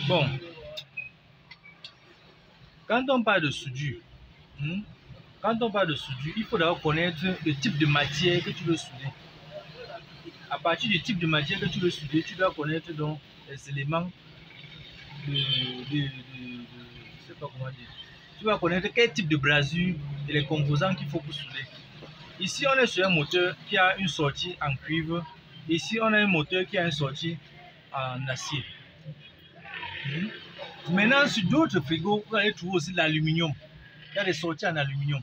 Bon, quand on parle de soudure, il faut d'abord connaître le type de matière que tu veux souder. À partir du type de matière que tu veux souder, tu dois connaître donc les éléments je sais pas comment dire. Tu vas connaître quel type de brasure et les composants qu'il faut pour souder. Ici, on est sur un moteur qui a une sortie en cuivre. Ici, on a un moteur qui a une sortie en acier. Maintenant, sur d'autres frigos, vous allez trouver aussi l'aluminium. Il y a des sorties en aluminium.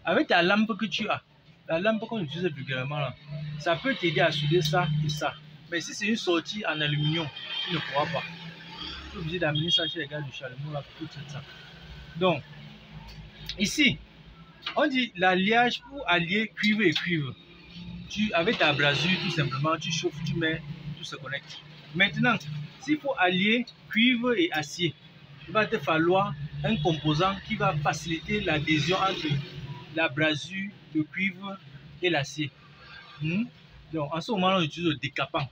Avec ta lampe que tu as, la lampe qu'on utilise régulièrement, là, ça peut t'aider à souder ça et ça. Mais si c'est une sortie en aluminium, tu ne pourras pas. Tu es obligé d'amener ça chez les gars du Chalemont là pour tout ça. Donc, ici, on dit l'alliage pour allier cuivre et cuivre. Avec ta brasure, tout simplement, tu chauffes, tu mets, tout se connecte. Maintenant, s'il faut allier cuivre et acier, il va te falloir un composant qui va faciliter l'adhésion entre la brasure, le cuivre et l'acier. Donc, en ce moment, on utilise le décapant.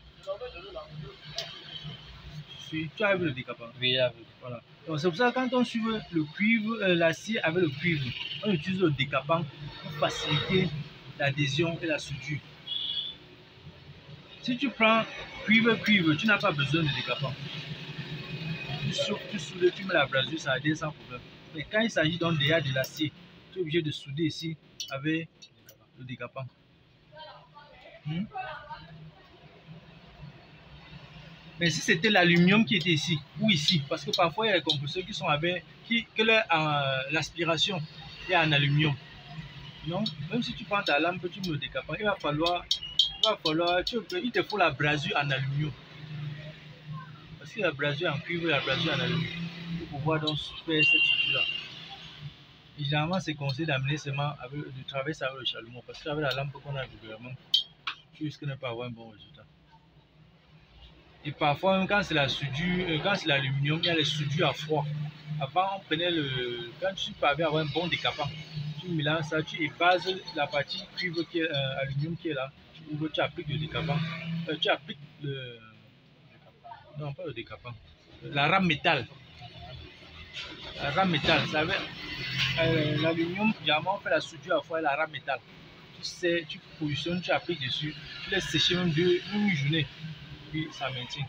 Tu as vu le décapant? Oui, voilà. Donc, c'est pour ça que quand on suit le cuivre, l'acier avec le cuivre, on utilise le décapant pour faciliter l'adhésion et la soudure. Si tu prends cuivre, tu n'as pas besoin de décapant. Tu soudes, tu mets la brasure, ça adhère sans problème. Mais quand il s'agit donc déjà de l'acier, tu es obligé de souder ici avec le décapant. Mais si c'était l'aluminium qui était ici, ou ici, parce que parfois il y a des compresseurs qui sont avec, que l'aspiration est en aluminium. Non, même si tu prends ta lampe, tu mets le décapant, il te faut la brasure en aluminium. Parce que la brasure en cuivre et la brasure en aluminium, pour pouvoir donc faire cette structure-là. Et généralement, c'est conseillé d'amener seulement de travailler ça avec le chalumeau, parce qu'avec la lampe qu'on a régulièrement, tu risques de ne pas avoir un bon résultat. Et parfois, même quand c'est la soudure, quand c'est l'aluminium, il y a les soudures à froid. Avant, on prenait quand tu parviens à avoir un bon décapant, tu mélanges ça, tu évases la partie cuivre qui est aluminium qui est là, tu appliques le décapant, tu appliques non, pas le décapant, la rame métal. La rame métal, ça veut l'aluminium, généralement on fait la soudure à froid et la rame métal. Tu positionnes, tu appliques dessus, tu laisses sécher même une journée, puis ça maintient.